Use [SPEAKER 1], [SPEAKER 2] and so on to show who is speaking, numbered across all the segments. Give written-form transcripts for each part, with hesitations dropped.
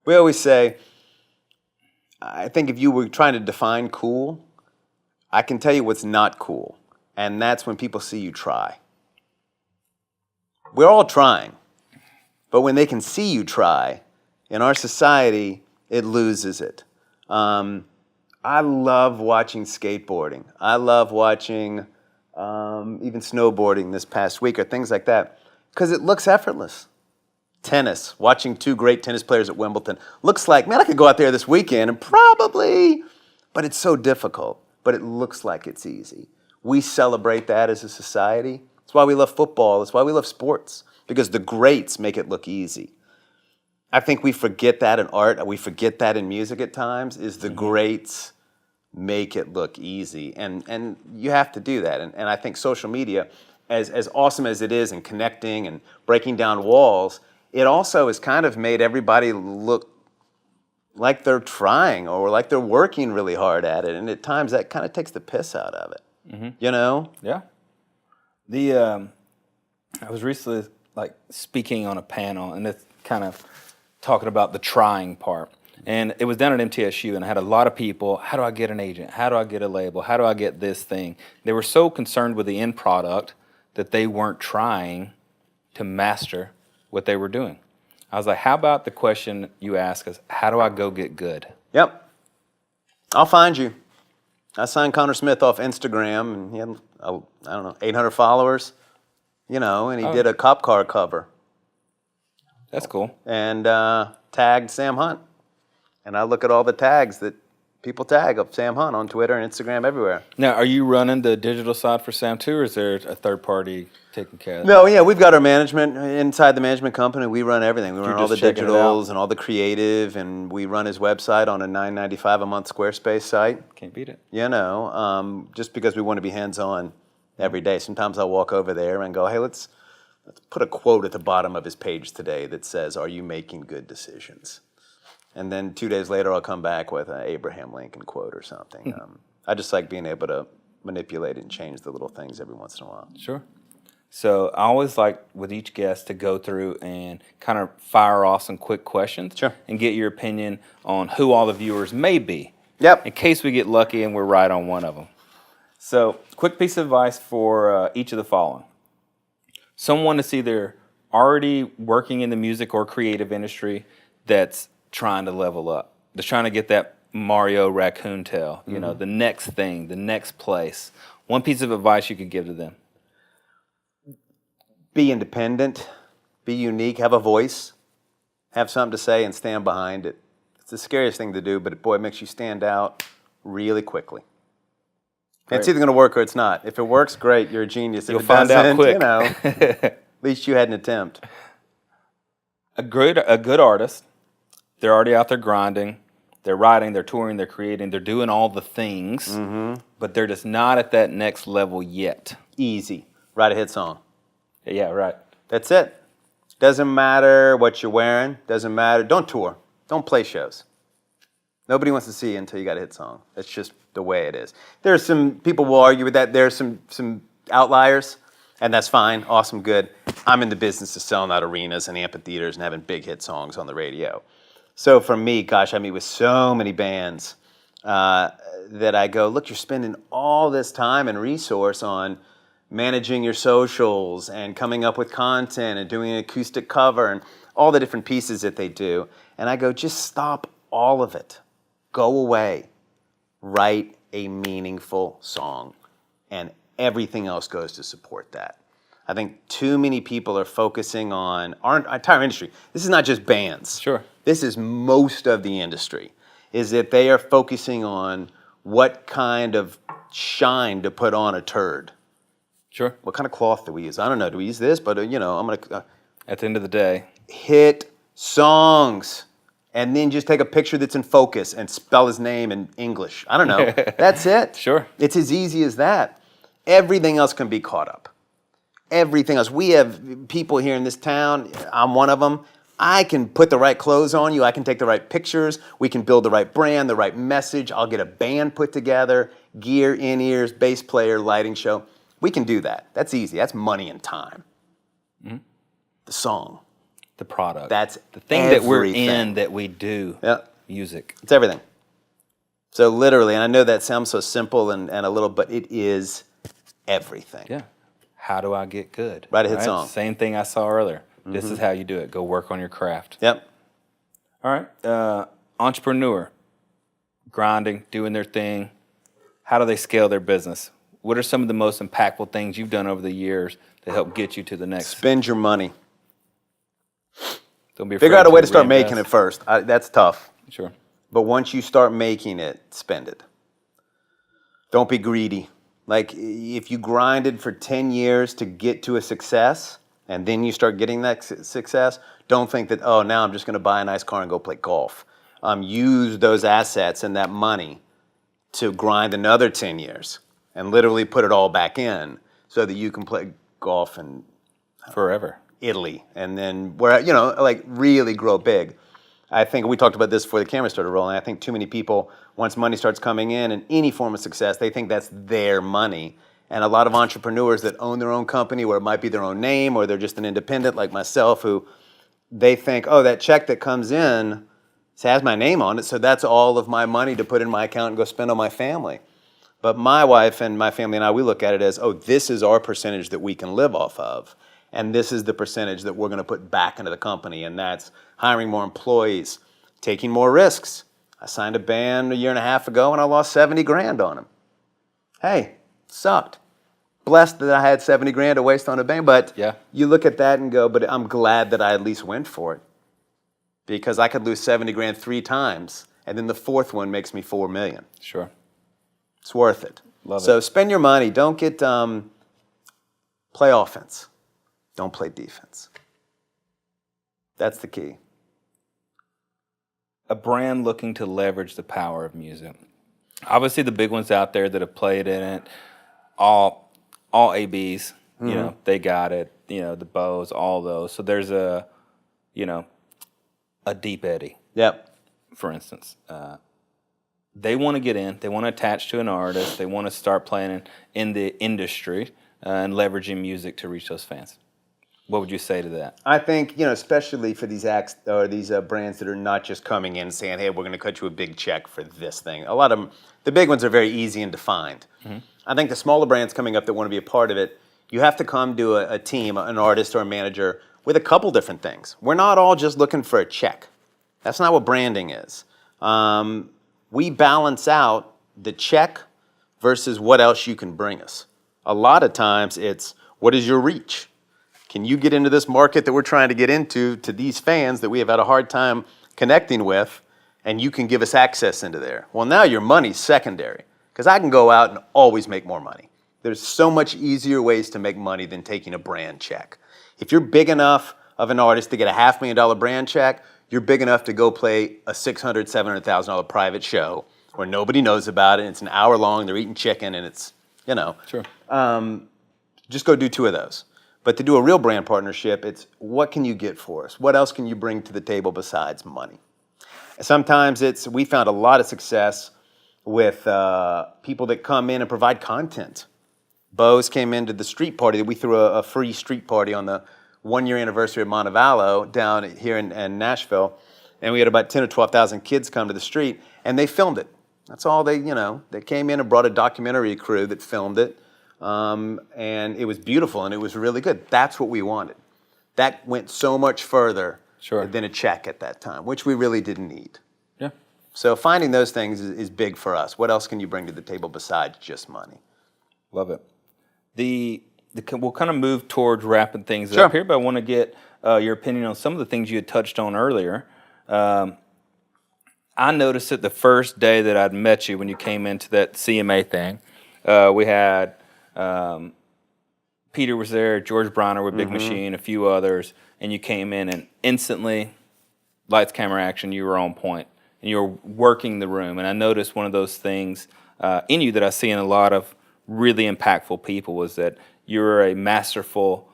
[SPEAKER 1] We always say, I think if you were trying to define cool, I can tell you what's not cool, and that's when people see you try. We're all trying, but when they can see you try, in our society, it loses it. I love watching skateboarding. I love watching even snowboarding this past week or things like that, because it looks effortless. Tennis, watching two great tennis players at Wimbledon, looks like, man, I could go out there this weekend and probably, but it's so difficult, but it looks like it's easy. We celebrate that as a society. That's why we love football. That's why we love sports, because the greats make it look easy. I think we forget that in art, and we forget that in music at times, is the greats make it look easy. And you have to do that. And I think social media, as awesome as it is in connecting and breaking down walls, it also has kind of made everybody look like they're trying or like they're working really hard at it. And at times that kind of takes the piss out of it, you know?
[SPEAKER 2] Yeah. I was recently speaking on a panel, and it's kind of talking about the trying part. And it was down at MTSU, and I had a lot of people, how do I get an agent? How do I get a label? How do I get this thing? They were so concerned with the end product that they weren't trying to master what they were doing. I was like, how about the question you ask us, how do I go get good?
[SPEAKER 1] Yep. I'll find you. I signed Connor Smith off Instagram, and he had, 800 followers, and he did a cop car cover.
[SPEAKER 2] That's cool.
[SPEAKER 1] And tagged Sam Hunt. And I look at all the tags that people tag of Sam Hunt on Twitter and Instagram everywhere.
[SPEAKER 2] Now, are you running the digital side for Sam too, or is there a third party taking care of that?
[SPEAKER 1] No, yeah, we've got our management inside the management company. We run everything. We run all the digitals and all the creative, and we run his website on a $9.95 a month Squarespace site.
[SPEAKER 2] Can't beat it.
[SPEAKER 1] Just because we want to be hands-on every day. Sometimes I'll walk over there and go, hey, let's put a quote at the bottom of his page today that says, are you making good decisions? And then 2 days later, I'll come back with an Abraham Lincoln quote or something. I just like being able to manipulate and change the little things every once in a while.
[SPEAKER 2] Sure. So I always like with each guest to go through and kind of fire off some quick questions.
[SPEAKER 1] Sure.
[SPEAKER 2] And get your opinion on who all the viewers may be.
[SPEAKER 1] Yep.
[SPEAKER 2] In case we get lucky and we're right on one of them. So quick piece of advice for each of the following. Someone that's either already working in the music or creative industry that's trying to level up. They're trying to get that Mario raccoon tail, the next thing, the next place. One piece of advice you could give to them.
[SPEAKER 1] Be independent, be unique, have a voice, have something to say and stand behind it. It's the scariest thing to do, but boy, it makes you stand out really quickly. And it's either going to work or it's not. If it works, great, you're a genius. If
[SPEAKER 2] You'll find out quick.
[SPEAKER 1] At least you had an attempt.
[SPEAKER 2] A good artist, they're already out there grinding, they're writing, they're touring, they're creating, they're doing all the things, but they're just not at that next level yet.
[SPEAKER 1] Easy. Write a hit song.
[SPEAKER 2] Yeah, right.
[SPEAKER 1] That's it. Doesn't matter what you're wearing. Doesn't matter. Don't tour. Don't play shows. Nobody wants to see you until you got a hit song. That's just the way it is. There's some people will argue with that. There's some outliers, and that's fine. Awesome, good. I'm in the business of selling out arenas and amphitheaters and having big hit songs on the radio. So for me, gosh, I meet with so many bands that I go, look, you're spending all this time and resource on managing your socials and coming up with content and doing an acoustic cover and all the different pieces that they do. And I go, just stop all of it. Go away. Write a meaningful song. And everything else goes to support that. I think too many people are focusing on our entire industry. This is not just bands.
[SPEAKER 2] Sure.
[SPEAKER 1] This is most of the industry, is that they are focusing on what kind of shine to put on a turd.
[SPEAKER 2] Sure.
[SPEAKER 1] What kind of cloth do we use? I don't know. Do we use this? But, I'm going to...
[SPEAKER 2] At the end of the day.
[SPEAKER 1] Hit songs. And then just take a picture that's in focus and spell his name in English. I don't know. That's it.
[SPEAKER 2] Sure.
[SPEAKER 1] It's as easy as that. Everything else can be caught up. Everything else. We have people here in this town. I'm one of them. I can put the right clothes on you. I can take the right pictures. We can build the right brand, the right message. I'll get a band put together, gear, in-ears, bass player, lighting show. We can do that. That's easy. That's money and time. The song.
[SPEAKER 2] the product.
[SPEAKER 1] That's
[SPEAKER 2] the thing that we're
[SPEAKER 1] everything.
[SPEAKER 2] in, that we do.
[SPEAKER 1] Yeah.
[SPEAKER 2] Music.
[SPEAKER 1] It's everything. So literally, and I know that sounds so simple and a little, but it is everything.
[SPEAKER 2] Yeah. How do I get good?
[SPEAKER 1] Write a hit song.
[SPEAKER 2] Same thing I saw earlier. This is how you do it. Go work on your craft.
[SPEAKER 1] Yep.
[SPEAKER 2] All right. Entrepreneur, grinding, doing their thing. How do they scale their business? What are some of the most impactful things you've done over the years to help get you to the next?
[SPEAKER 1] Spend your money.
[SPEAKER 2] Don't be afraid
[SPEAKER 1] Figure out a way to start
[SPEAKER 2] reinvest.
[SPEAKER 1] making it first. That's tough.
[SPEAKER 2] Sure.
[SPEAKER 1] But once you start making it, spend it. Don't be greedy. Like if you grinded for 10 years to get to a success and then you start getting that success, don't think that, oh, now I'm just going to buy a nice car and go play golf. Use those assets and that money to grind another 10 years and literally put it all back in so that you can play golf in
[SPEAKER 2] Forever.
[SPEAKER 1] Italy and then where, like really grow big. I think we talked about this before the camera started rolling. I think too many people, once money starts coming in any form of success, they think that's their money. And a lot of entrepreneurs that own their own company, where it might be their own name, or they're just an independent like myself, who they think, oh, that check that comes in has my name on it, so that's all of my money to put in my account and go spend on my family. But my wife and my family and I, we look at it as, oh, this is our percentage that we can live off of. And this is the percentage that we're going to put back into the company. And that's hiring more employees, taking more risks. I signed a band a year and a half ago and I lost 70 grand on them. Hey, sucked. Blessed that I had 70 grand to waste on a band. But you look at that and go, but I'm glad that I at least went for it. Because I could lose 70 grand 3 times. And then the fourth one makes me 4 million.
[SPEAKER 2] Sure.
[SPEAKER 1] It's worth it.
[SPEAKER 2] Love it.
[SPEAKER 1] So spend your money. Don't get, play offense. Don't play defense. That's the key.
[SPEAKER 2] A brand looking to leverage the power of music. Obviously, the big ones out there that have played in it, all ABs, they got it. The Bows, all those. So there's a Deep Eddy.
[SPEAKER 1] Yep.
[SPEAKER 2] For instance, they want to get in. They want to attach to an artist. They want to start playing in the industry and leveraging music to reach those fans. What would you say to that?
[SPEAKER 1] I think, especially for these acts or these brands that are not just coming in saying, hey, we're going to cut you a big check for this thing. A lot of them, the big ones are very easy and defined. Mm-hmm. I think the smaller brands coming up that want to be a part of it, you have to come to a team, an artist or a manager with a couple different things. We're not all just looking for a check. That's not what branding is. We balance out the check versus what else you can bring us. A lot of times it's, what is your reach? Can you get into this market that we're trying to get into, to these fans that we have had a hard time connecting with, and you can give us access into there? Well, now your money's secondary, because I can go out and always make more money. There's so much easier ways to make money than taking a brand check. If you're big enough of an artist to get a $500,000 brand check, you're big enough to go play a $600,000, $700,000 private show where nobody knows about it, and it's an hour long, they're eating chicken, and it's,
[SPEAKER 2] Sure.
[SPEAKER 1] Just go do 2 of those. But to do a real brand partnership, it's what can you get for us? What else can you bring to the table besides money? Sometimes we found a lot of success with people that come in and provide content. Bose came into the street party. We threw a free street party on the 1-year anniversary of Montevallo down here in Nashville. And we had about 10 or 12,000 kids come to the street, and they filmed it. That's all they came in and brought a documentary crew that filmed it. And it was beautiful and it was really good. That's what we wanted. That went so much further than a check at that time, which we really didn't need.
[SPEAKER 2] Yeah.
[SPEAKER 1] So finding those things is big for us. What else can you bring to the table besides just money?
[SPEAKER 2] Love it. We'll kind of move towards wrapping things up here, but I want to get your opinion on some of the things you had touched on earlier. I noticed it the first day that I'd met you when you came into that CMA thing. We had Peter was there, George Bronner with Big Machine, a few others, and you came in and instantly, lights, camera, action, you were on point. And you were working the room. And I noticed one of those things in you that I see in a lot of really impactful people was that you're a masterful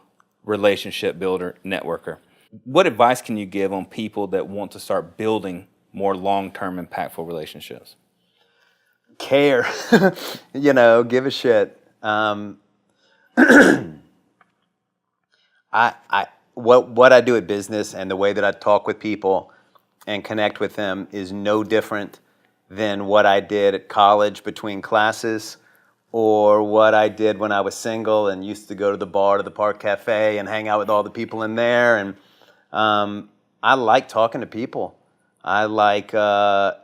[SPEAKER 2] relationship builder, networker. What advice can you give on people that want to start building more long-term impactful relationships?
[SPEAKER 1] Care, give a shit. what I do at business and the way that I talk with people and connect with them is no different than what I did at college between classes, or what I did when I was single and used to go to the bar, to the Park Cafe, and hang out with all the people in there. And I like talking to people. I like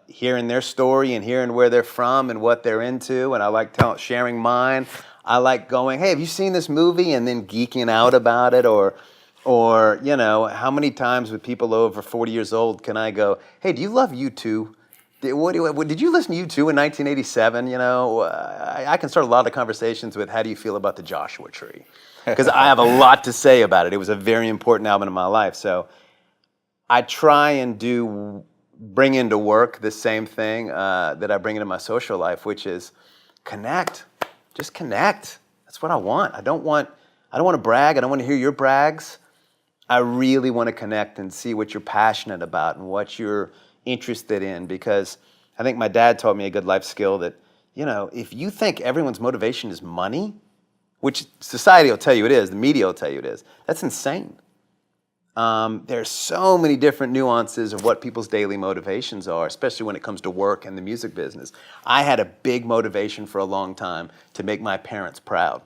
[SPEAKER 1] hearing their story and hearing where they're from and what they're into, and I like sharing mine. I like going, hey, have you seen this movie? And then geeking out about it, or you know, how many times with people over 40 years old can I go, hey, do you love U2? Did you listen to U2 in 1987? You know, I can start a lot of conversations with, how do you feel about the Joshua Tree? Because I have a lot to say about it. It was a very important album in my life. So I try and bring into work the same thing that I bring into my social life, which is connect. Just connect. That's what I want. I don't want to brag. I don't want to hear your brags. I really want to connect and see what you're passionate about and what you're interested in, because I think my dad taught me a good life skill that, you know, if you think everyone's motivation is money, which society will tell you it is, the media will tell you it is, that's insane. There's so many different nuances of what people's daily motivations are, especially when it comes to work and the music business. I had a big motivation for a long time to make my parents proud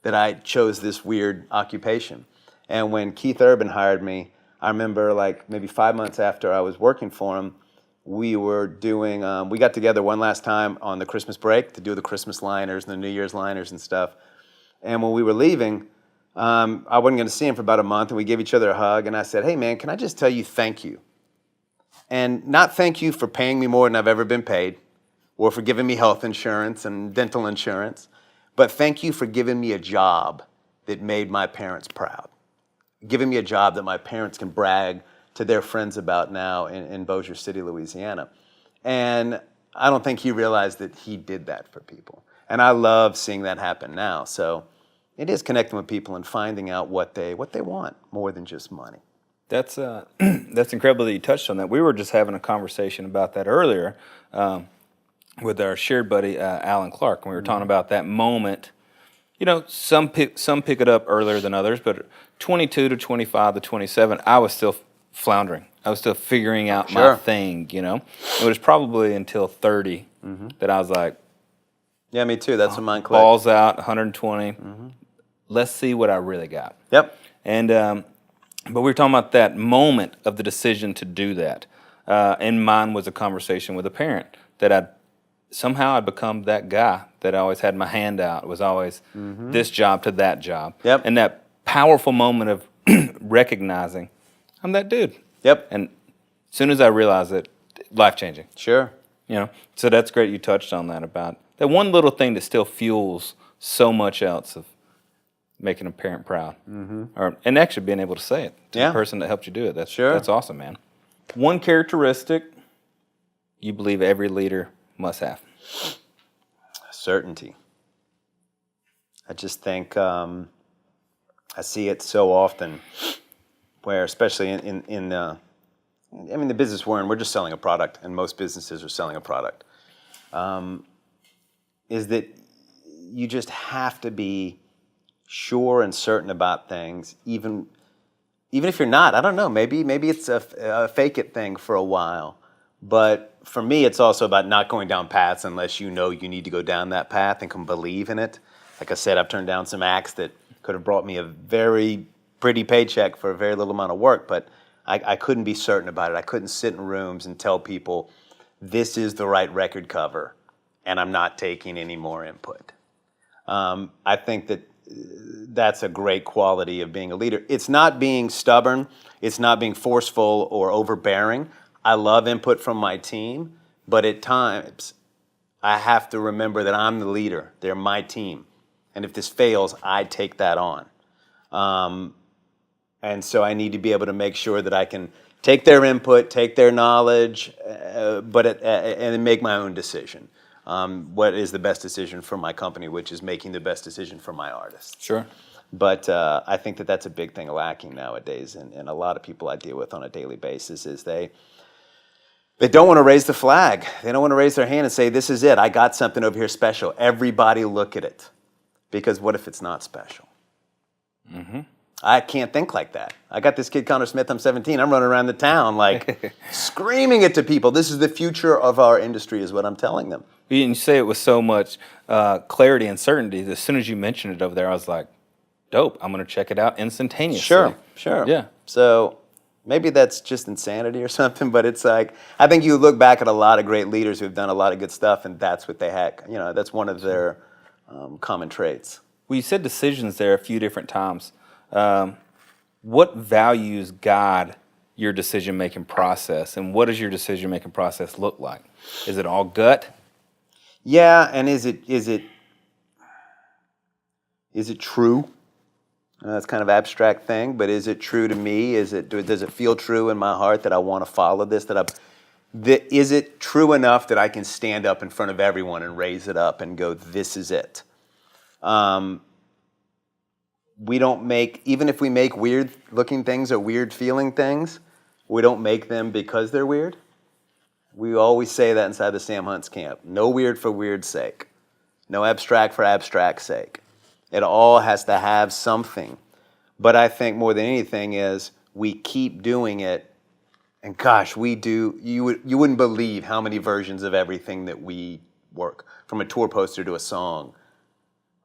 [SPEAKER 1] that I chose this weird occupation. And when Keith Urban hired me, I remember like maybe 5 months after I was working for him, we were doing, we got together one last time on the Christmas break to do the Christmas liners and the New Year's liners and stuff. And when we were leaving, I wasn't going to see him for about a month, and we gave each other a hug, and I said, hey, man, can I just tell you thank you? And not thank you for paying me more than I've ever been paid, or for giving me health insurance and dental insurance, but thank you for giving me a job that made my parents proud, giving me a job that my parents can brag to their friends about now in Bossier City, Louisiana. And I don't think he realized that he did that for people. And I love seeing that happen now. So it is connecting with people and finding out what they want more than just money.
[SPEAKER 2] That's that's incredible that you touched on that. We were just having a conversation about that earlier with our shared buddy Alan Clark, and we were talking about that moment. You know, some pick it up earlier than others, but 22 to 25 to 27, I was still floundering. I was still figuring out my thing. You know, it was probably until 30 that I was like,
[SPEAKER 1] yeah, me too. That's when mine clicked.
[SPEAKER 2] Balls out, 120. Let's see what I really got.
[SPEAKER 1] Yep.
[SPEAKER 2] And but we were talking about that moment of the decision to do that. And mine was a conversation with a parent that I'd become that guy that I always had my hand out. It was always this job to that job.
[SPEAKER 1] Yep.
[SPEAKER 2] And that powerful moment of recognizing I'm that dude.
[SPEAKER 1] Yep.
[SPEAKER 2] And as soon as I realized it, life-changing.
[SPEAKER 1] Sure.
[SPEAKER 2] You know, so that's great you touched on that, about that one little thing that still fuels so much else of making a parent proud, and actually being able to say it to the person that helped you do it. That's awesome, man. One characteristic you believe every leader must have?
[SPEAKER 1] Certainty. I just think I see it so often, where especially in the business we're in, we're just selling a product, and most businesses are selling a product. Is that you just have to be sure and certain about things, even if you're not. I don't know. Maybe it's a fake it thing for a while, but for me, it's also about not going down paths unless you know you need to go down that path and can believe in it. Like I said, I've turned down some acts that could have brought me a very pretty paycheck for a very little amount of work, but I couldn't be certain about it. I couldn't sit in rooms and tell people this is the right record cover, and I'm not taking any more input. I think that's a great quality of being a leader. It's not being stubborn. It's not being forceful or overbearing. I love input from my team, but at times I have to remember that I'm the leader. They're my team. And if this fails, I take that on. And so I need to be able to make sure that I can take their input, take their knowledge, and make my own decision. What is the best decision for my company, which is making the best decision for my artists.
[SPEAKER 2] Sure.
[SPEAKER 1] But I think that's a big thing lacking nowadays, and a lot of people I deal with on a daily basis is they don't want to raise the flag. They don't want to raise their hand and say, this is it. I got something over here special. Everybody look at it. Because what if it's not special? I can't think like that. I got this kid, Connor Smith, I'm 17. I'm running around the town like screaming it to people. This is the future of our industry is what I'm telling them.
[SPEAKER 2] You say it with so much clarity and certainty. As soon as you mentioned it over there, I was like, dope. I'm going to check it out instantaneously.
[SPEAKER 1] Sure.
[SPEAKER 2] Yeah.
[SPEAKER 1] So maybe that's just insanity or something, but it's like, I think you look back at a lot of great leaders who've done a lot of good stuff, and that's what they had. You know, that's one of their common traits.
[SPEAKER 2] Well, you said decisions there a few different times. What values guide your decision-making process, and what does your decision-making process look like? Is it all gut?
[SPEAKER 1] Yeah, and is it true? That's kind of abstract thing, but is it true to me? Does it feel true in my heart that I want to follow this? Is it true enough that I can stand up in front of everyone and raise it up and go, this is it? We don't make, even if we make weird looking things or weird feeling things, we don't make them because they're weird. We always say that inside the Sam Hunt's camp. No weird for weird's sake. No abstract for abstract's sake. It all has to have something. But I think more than anything is we keep doing it, and gosh, we do. You wouldn't believe how many versions of everything that we work, from a tour poster to a song,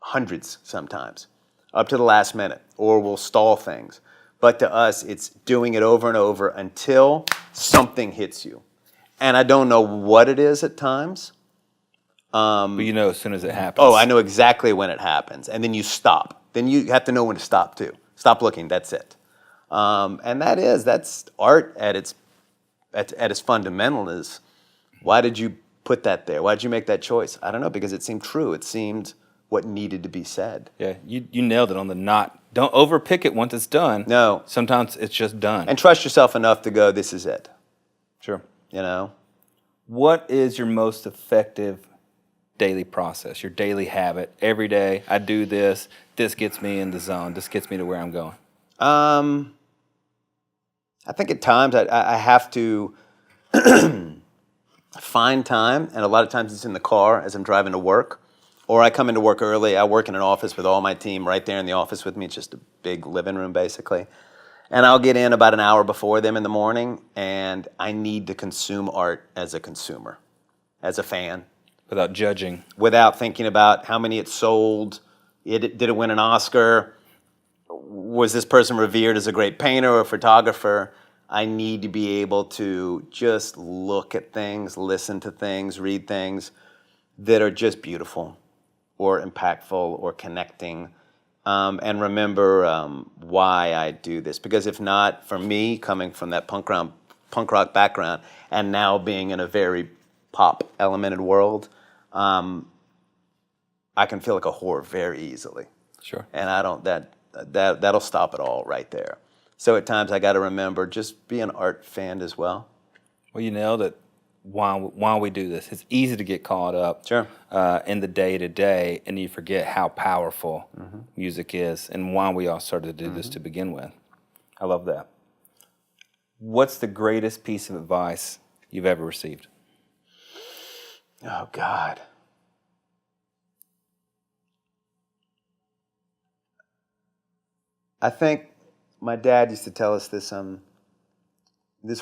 [SPEAKER 1] hundreds sometimes, up to the last minute, or we'll stall things. But to us, it's doing it over and over until something hits you. And I don't know what it is at times.
[SPEAKER 2] But you know as soon as it happens.
[SPEAKER 1] Oh, I know exactly when it happens. And then you stop. Then you have to know when to stop too. Stop looking, that's it. And that's art at its fundamental is, why did you put that there? Why did you make that choice? I don't know, because it seemed true. It seemed what needed to be said.
[SPEAKER 2] Yeah, you nailed it on the knot. Don't overpick it once it's done.
[SPEAKER 1] No.
[SPEAKER 2] Sometimes it's just done.
[SPEAKER 1] And trust yourself enough to go, this is it.
[SPEAKER 2] Sure.
[SPEAKER 1] You know?
[SPEAKER 2] What is your most effective daily process, your daily habit? Every day, I do this. This gets me in the zone. This gets me to where I'm going.
[SPEAKER 1] I think at times I have to find time, and a lot of times it's in the car as I'm driving to work, or I come into work early. I work in an office with all my team right there in the office with me. It's just a big living room, basically. And I'll get in about an hour before them in the morning, and I need to consume art as a consumer, as a fan.
[SPEAKER 2] Without judging.
[SPEAKER 1] Without thinking about how many it sold, did it win an Oscar, was this person revered as a great painter or photographer. I need to be able to just look at things, listen to things, read things that are just beautiful or impactful or connecting. And remember why I do this. Because if not, for me, coming from that punk rock background and now being in a very pop elemented world, I can feel like a whore very easily.
[SPEAKER 2] Sure.
[SPEAKER 1] And I don't, that'll stop it all right there. So at times I got to remember, just be an art fan as well.
[SPEAKER 2] Well, you nailed it. Why we do this. It's easy to get caught up in the day-to-day, and you forget how powerful music is and why we all started to do this to begin with. I love that. What's the greatest piece of advice you've ever received?
[SPEAKER 1] Oh, God. I think my dad used to tell us this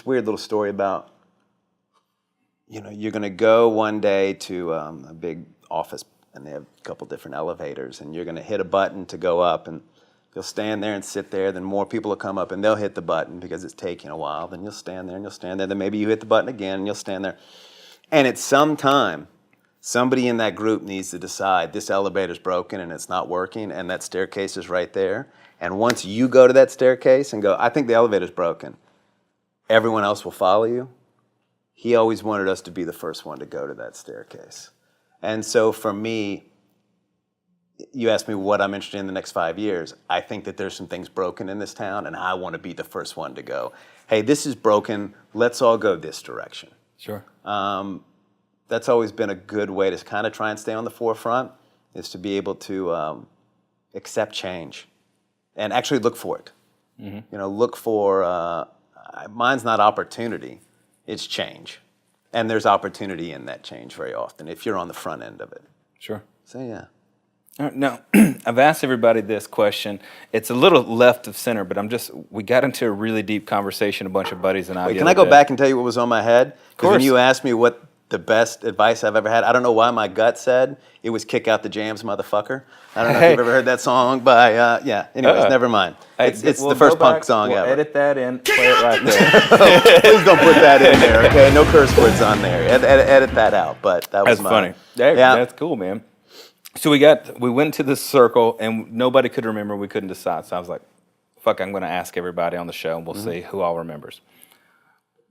[SPEAKER 1] weird little story about, you're going to go one day to a big office, and they have a couple different elevators, and you're going to hit a button to go up, and you'll stand there and sit there. Then more people will come up, and they'll hit the button because it's taking a while. Then you'll stand there, and you'll stand there. Then maybe you hit the button again, and you'll stand there. And at some time, somebody in that group needs to decide this elevator's broken and it's not working, and that staircase is right there. And once you go to that staircase and go, I think the elevator's broken, everyone else will follow you. He always wanted us to be the first one to go to that staircase. And so for me, you asked me what I'm interested in the next 5 years. I think that there's some things broken in this town, and I want to be the first one to go, hey, this is broken. Let's all go this direction.
[SPEAKER 2] Sure.
[SPEAKER 1] That's always been a good way to kind of try and stay on the forefront, is to be able to accept change and actually look for it. Look for, mine's not opportunity, it's change. And there's opportunity in that change very often if you're on the front end of it.
[SPEAKER 2] Sure.
[SPEAKER 1] So, yeah.
[SPEAKER 2] No, I've asked everybody this question. It's a little left of center, but we got into a really deep conversation, a bunch of buddies and I.
[SPEAKER 1] Wait, can I go back and tell you what was on my head? Because when
[SPEAKER 2] course.
[SPEAKER 1] you asked me what the best advice I've ever had, I don't know why my gut said it was kick out the jams, motherfucker. I don't know if you've ever heard that song by, anyways, never mind. It's
[SPEAKER 2] We'll
[SPEAKER 1] the first
[SPEAKER 2] go
[SPEAKER 1] punk
[SPEAKER 2] back,
[SPEAKER 1] song
[SPEAKER 2] we'll
[SPEAKER 1] ever.
[SPEAKER 2] edit that in, play it right there.
[SPEAKER 1] Please don't put that in there, okay? No curse words on there. Edit that out, but that was
[SPEAKER 2] That's
[SPEAKER 1] mine.
[SPEAKER 2] funny.
[SPEAKER 1] Yeah.
[SPEAKER 2] That's cool, man. So we went to this circle and nobody could remember. We couldn't decide. So I was like, fuck, I'm going to ask everybody on the show and we'll see who all remembers.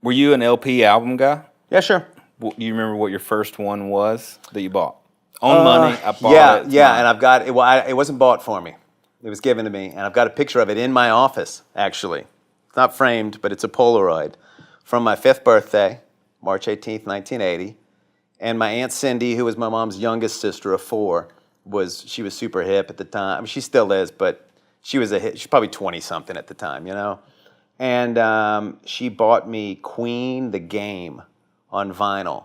[SPEAKER 2] Were you an LP album guy?
[SPEAKER 1] Yeah, sure.
[SPEAKER 2] You remember what your first one was that you bought? On money, I bought it.
[SPEAKER 1] Yeah, and I've got it. Well, it wasn't bought for me. It was given to me, and I've got a picture of it in my office, actually. It's not framed, but it's a Polaroid from my 5th birthday, March 18th, 1980. And my Aunt Cindy, who was my mom's youngest sister of 4, she was super hip at the time. I mean, she still is, but she was she's probably 20-something at the time, you know? And she bought me Queen, the Game on vinyl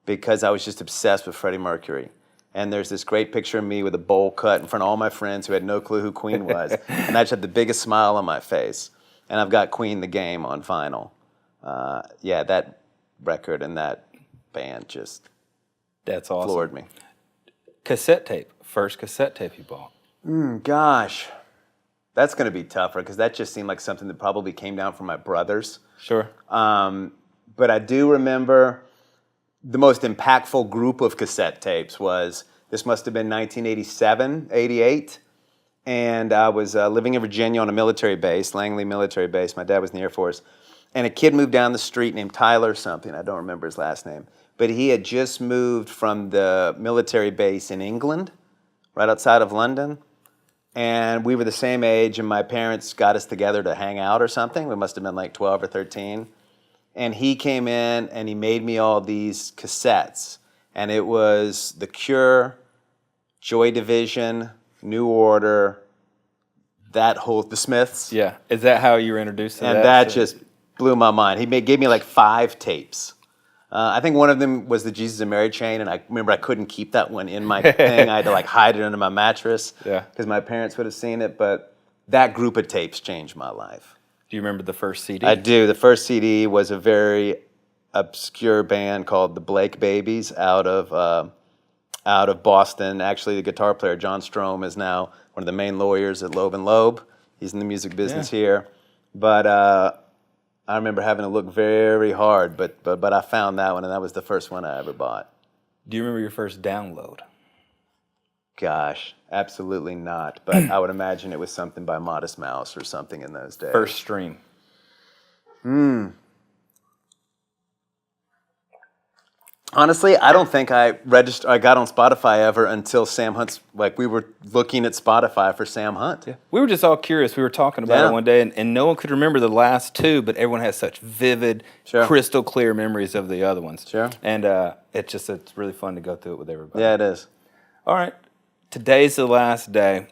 [SPEAKER 1] because I was just obsessed with Freddie Mercury. And there's this great picture of me with a bowl cut in front of all my friends who had no clue who Queen was. And I just had the biggest smile on my face. And I've got Queen, the Game on vinyl. That record and that band just
[SPEAKER 2] That's awesome.
[SPEAKER 1] floored me.
[SPEAKER 2] Cassette tape. First cassette tape you bought.
[SPEAKER 1] Gosh, that's going to be tougher because that just seemed like something that probably came down from my brothers.
[SPEAKER 2] Sure.
[SPEAKER 1] But I do remember the most impactful group of cassette tapes this must have been 1987, 88. And I was living in Virginia on a military base, Langley military base. My dad was in the Air Force. And a kid moved down the street named Tyler something. I don't remember his last name. But he had just moved from the military base in England, right outside of London. And we were the same age, and my parents got us together to hang out or something. We must have been like 12 or 13. And he came in, and he made me all these cassettes. And it was The Cure, Joy Division, New Order, the Smiths.
[SPEAKER 2] Yeah. Is that how you were introduced to that?
[SPEAKER 1] And that just blew my mind. He gave me like 5 tapes. I think one of them was the Jesus and Mary chain, and I remember I couldn't keep that one in my thing. I had to like hide it under my mattress because my parents would have seen it. But that group of tapes changed my life.
[SPEAKER 2] Do you remember the first CD?
[SPEAKER 1] I do. The first CD was a very obscure band called the Blake Babies out of Boston. Actually, the guitar player John Strom is now one of the main lawyers at Loeb and Loeb. He's in the music business here. But I remember having to look very hard, but I found that one, and that was the first one I ever bought.
[SPEAKER 2] Do you remember your first download?
[SPEAKER 1] Gosh, absolutely not. But I would imagine it was something by Modest Mouse or something in those days.
[SPEAKER 2] First stream?
[SPEAKER 1] Honestly, I don't think I got on Spotify ever until Sam Hunt's, like we were looking at Spotify for Sam Hunt.
[SPEAKER 2] Yeah. We were just all curious. We were talking about it one day, and no one could remember the last 2, but everyone has such vivid, crystal clear memories of the other ones.
[SPEAKER 1] Sure.
[SPEAKER 2] And it's really fun to go through it with everybody.
[SPEAKER 1] Yeah, it is.
[SPEAKER 2] All right. Today's the last day.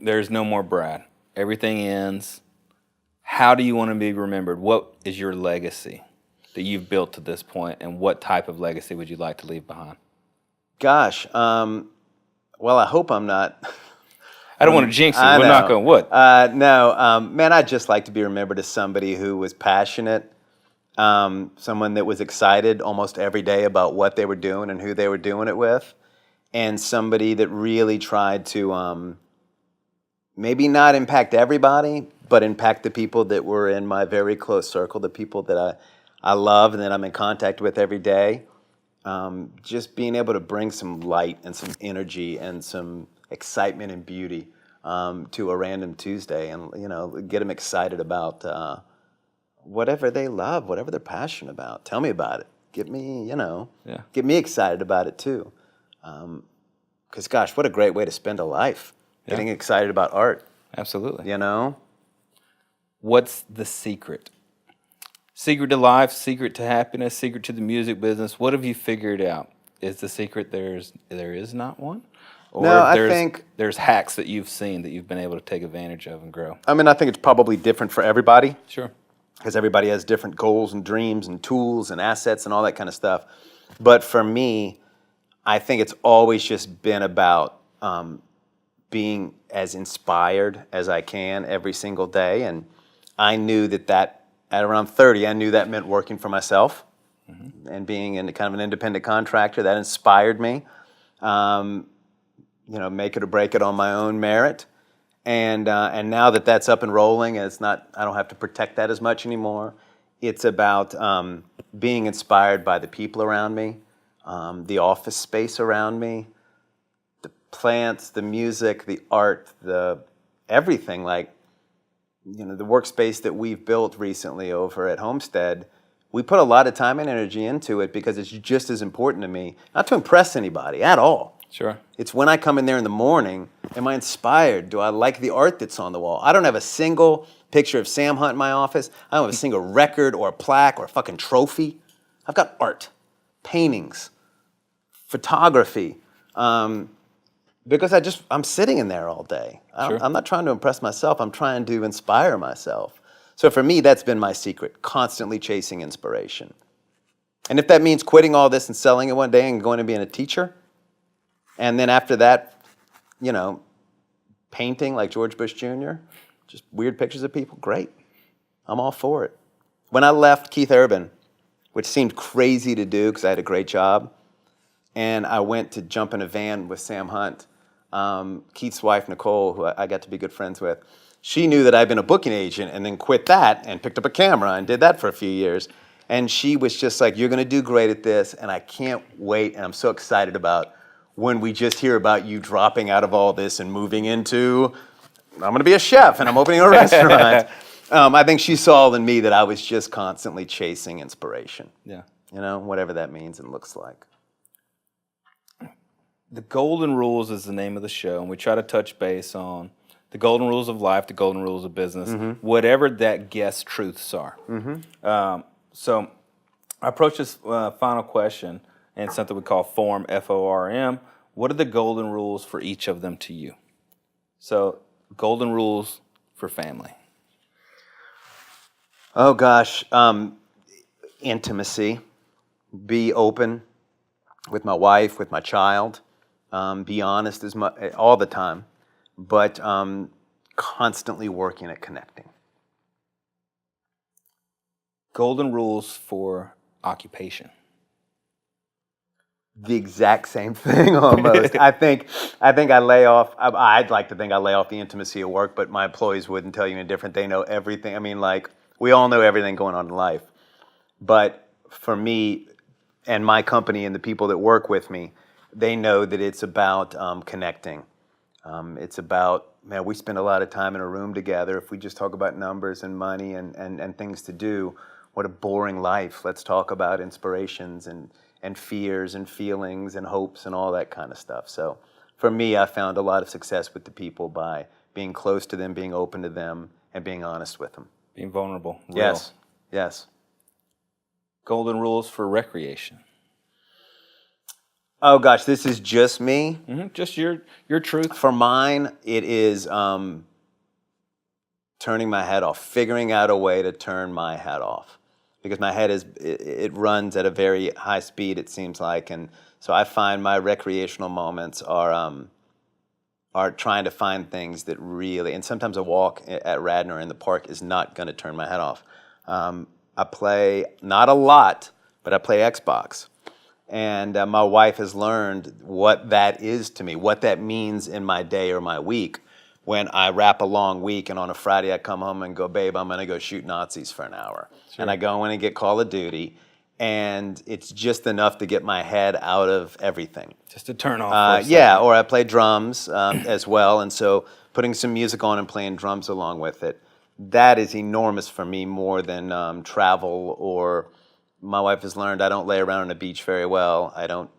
[SPEAKER 2] There's no more Brad. Everything ends. How do you want to be remembered? What is your legacy that you've built to this point, and what type of legacy would you like to leave behind?
[SPEAKER 1] Gosh, well, I hope I'm not.
[SPEAKER 2] I don't want to jinx it. We're not going what?
[SPEAKER 1] Man, I'd just like to be remembered as somebody who was passionate, someone that was excited almost every day about what they were doing and who they were doing it with, and somebody that really tried to maybe not impact everybody, but impact the people that were in my very close circle, the people that I love and that I'm in contact with every day. Just being able to bring some light and some energy and some excitement and beauty to a random Tuesday, and get them excited about whatever they love, whatever they're passionate about. Tell me about it. Get me excited about it too. Because gosh, what a great way to spend a life, getting excited about art.
[SPEAKER 2] Absolutely.
[SPEAKER 1] What's
[SPEAKER 2] the secret? Secret to life, secret to happiness, secret to the music business. What have you figured out? Is the secret there is not one? Or
[SPEAKER 1] no, I think
[SPEAKER 2] there's hacks that you've seen that you've been able to take advantage of and grow.
[SPEAKER 1] I mean, I think it's probably different for everybody.
[SPEAKER 2] Sure.
[SPEAKER 1] Because everybody has different goals and dreams and tools and assets and all that kind of stuff. But for me, I think it's always just been about being as inspired as I can every single day. And I knew that at around 30, I knew that meant working for myself and being in kind of an independent contractor. That inspired me. Make it or break it on my own merit. And now that that's up and rolling, and I don't have to protect that as much anymore. It's about being inspired by the people around me, the office space around me, the plants, the music, the art, the everything. Like, the workspace that we've built recently over at Homestead, we put a lot of time and energy into it because it's just as important to me, not to impress anybody at all.
[SPEAKER 2] Sure.
[SPEAKER 1] It's when I come in there in the morning, am I inspired? Do I like the art that's on the wall? I don't have a single picture of Sam Hunt in my office. I don't have a single record or a plaque or a fucking trophy. I've got art, paintings, photography, because I'm sitting in there all day.
[SPEAKER 2] Sure.
[SPEAKER 1] I'm not trying to impress myself. I'm trying to inspire myself. So for me, that's been my secret, constantly chasing inspiration. And if that means quitting all this and selling it one day and going and being a teacher, and then after that, painting like George Bush Jr., just weird pictures of people, great. I'm all for it. When I left Keith Urban, which seemed crazy to do because I had a great job, and I went to jump in a van with Sam Hunt, Keith's wife, Nicole, who I got to be good friends with, she knew that I'd been a booking agent and then quit that and picked up a camera and did that for a few years. And she was just like, you're going to do great at this, and I can't wait, and I'm so excited about when we just hear about you dropping out of all this and moving into, I'm going to be a chef and I'm opening a restaurant. I think she saw in me that I was just constantly chasing inspiration.
[SPEAKER 2] Yeah.
[SPEAKER 1] Whatever that means and looks like.
[SPEAKER 2] The Golden Rules is the name of the show, and we try to touch base on the golden rules of life, the golden rules of business, whatever that guest truths are. So I approach this final question, and something we call FORM, F-O-R-M. What are the golden rules for each of them to you? So, golden rules for family.
[SPEAKER 1] Oh, gosh. Intimacy. Be open with my wife, with my child. Be honest all the time. But constantly working at connecting.
[SPEAKER 2] Golden rules for occupation.
[SPEAKER 1] The exact same thing almost. I think I lay off. I'd like to think I lay off the intimacy at work, but my employees wouldn't tell you any different. They know everything. I mean, like, we all know everything going on in life. But for me and my company and the people that work with me, they know that it's about connecting. It's about, man, we spend a lot of time in a room together. If we just talk about numbers and money and things to do, what a boring life. Let's talk about inspirations and fears and feelings and hopes and all that kind of stuff. So for me, I found a lot of success with the people by being close to them, being open to them, and being honest with them.
[SPEAKER 2] Being vulnerable. Real.
[SPEAKER 1] Yes, yes.
[SPEAKER 2] Golden rules for recreation.
[SPEAKER 1] Oh gosh, this is just me.
[SPEAKER 2] Just your truth.
[SPEAKER 1] For mine, it is turning my head off, figuring out a way to turn my head off. Because my head it runs at a very high speed, it seems like, and so I find my recreational moments are trying to find things that really, and sometimes a walk at Radnor in the park is not going to turn my head off. I play, not a lot, but I play Xbox, and my wife has learned what that is to me, what that means in my day or my week. When I wrap a long week and on a Friday I come home and go, babe, I'm going to go shoot Nazis for an hour. Sure. And I go in and get Call of Duty, and it's just enough to get my head out of everything.
[SPEAKER 2] Just to turn off.
[SPEAKER 1] Yeah, or I play drums as well, and so putting some music on and playing drums along with it, that is enormous for me, more than travel, or my wife has learned I don't lay around on a beach very well. I don't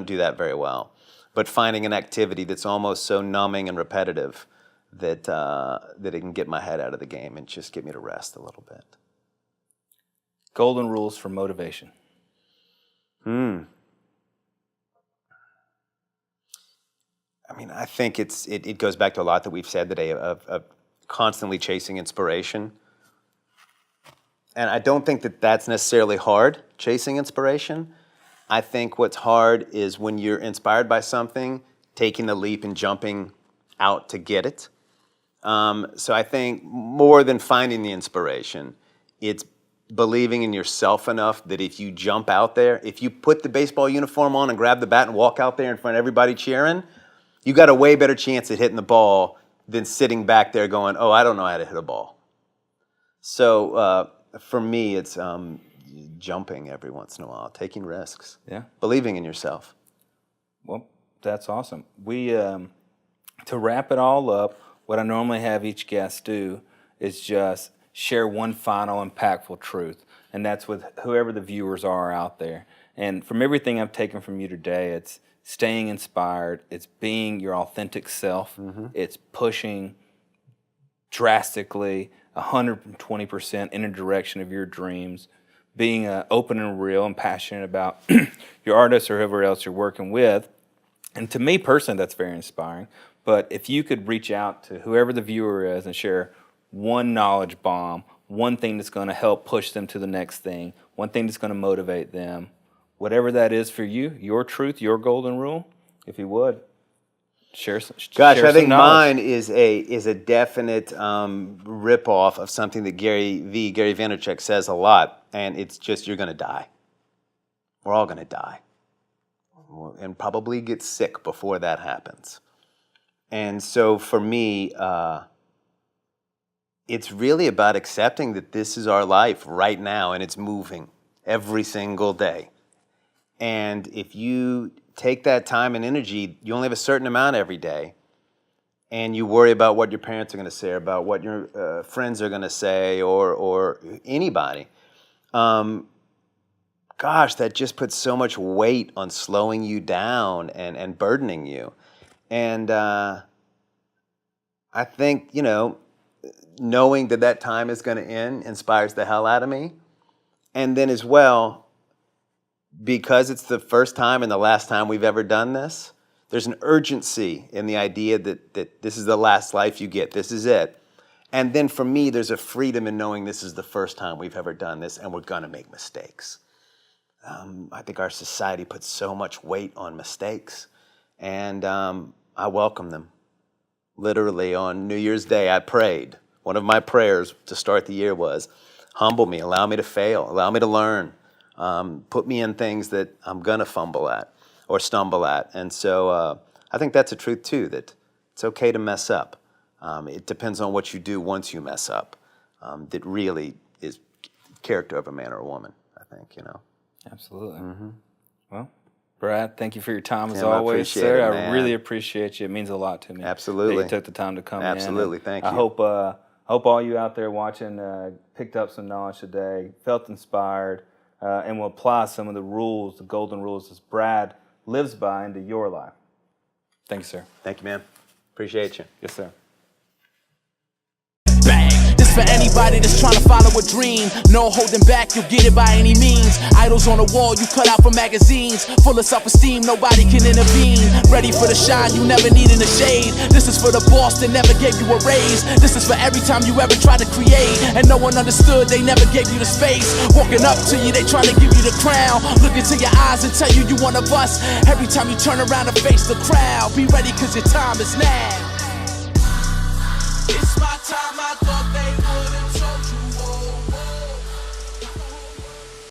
[SPEAKER 1] do that very well. But finding an activity that's almost so numbing and repetitive that it can get my head out of the game and just get me to rest a little bit.
[SPEAKER 2] Golden rules for motivation.
[SPEAKER 1] I mean, I think it goes back to a lot that we've said today of constantly chasing inspiration. And I don't think that that's necessarily hard, chasing inspiration. I think what's hard is when you're inspired by something taking the leap and jumping out to get it. So I think more than finding the inspiration, it's believing in yourself enough that if you jump out there, if you put the baseball uniform on and grab the bat and walk out there in front of everybody cheering, you got a way better chance at hitting the ball than sitting back there going, oh, I don't know how to hit a ball. So for me, it's jumping every once in a while, taking risks, believing in yourself.
[SPEAKER 2] Well, that's awesome. We, to wrap it all up, what I normally have each guest do is just share one final impactful truth, and that's with whoever the viewers are out there. And from everything I've taken from you today, it's staying inspired, it's being your authentic self, it's pushing drastically 120% in a direction of your dreams, being open and real and passionate about your artists or whoever else you're working with. And to me personally, that's very inspiring. But if you could reach out to whoever the viewer is and share one knowledge bomb, one thing that's going to help push them to the next thing, one thing that's going to motivate them, whatever that is for you, your truth, your golden rule, if you would, share some.
[SPEAKER 1] Gosh,
[SPEAKER 2] share
[SPEAKER 1] I think
[SPEAKER 2] some knowledge.
[SPEAKER 1] mine is a definite ripoff of something that Gary Vaynerchuk says a lot, and it's just you're going to die. We're all going to die, and probably get sick before that happens. And so for me, it's really about accepting that this is our life right now, and it's moving every single day. And if you take that time and energy, you only have a certain amount every day, and you worry about what your parents are going to say, about what your friends are going to say, or anybody. Gosh, that just puts so much weight on slowing you down and burdening you. And I think, knowing that time is going to end inspires the hell out of me. And then as well, because it's the first time and the last time we've ever done this, there's an urgency in the idea that this is the last life you get. This is it. And then for me, there's a freedom in knowing this is the first time we've ever done this, and we're going to make mistakes. I think our society puts so much weight on mistakes, and I welcome them. Literally on New Year's Day, I prayed. One of my prayers to start the year was, humble me, allow me to fail, allow me to learn, put me in things that I'm going to fumble at or stumble at. And so I think that's a truth too, that it's okay to mess up. It depends on what you do once you mess up. That really is character of a man or a woman, I think,
[SPEAKER 2] Absolutely. Well, Brad, thank you for your time as
[SPEAKER 1] Tim, I
[SPEAKER 2] always,
[SPEAKER 1] appreciate
[SPEAKER 2] sir.
[SPEAKER 1] it,
[SPEAKER 2] I
[SPEAKER 1] man.
[SPEAKER 2] really appreciate you. It means a lot to me.
[SPEAKER 1] Absolutely.
[SPEAKER 2] That you took the time to come in.
[SPEAKER 1] Absolutely, thank you.
[SPEAKER 2] I hope all you out there watching picked up some knowledge today, felt inspired, and will apply some of the rules, the golden rules, as Brad lives by into your life. Thank you, sir.
[SPEAKER 1] Thank you, man. Appreciate you.
[SPEAKER 2] Yes, sir.
[SPEAKER 3] For anybody that's trying to follow a dream, no holding back, you'll get it by any means. Idols on the wall, you cut out from magazines. Full of self-esteem, nobody can intervene. Ready for the shine, you never needed a shade. This is for the boss that never gave you a raise. This is for every time you ever tried to create, and no one understood, they never gave you the space. Walking up to you, they trying to give you the crown. Look into your eyes and tell you you one of us. Every time you turn around and face the crowd, be ready cause your time is now. It's my time, I thought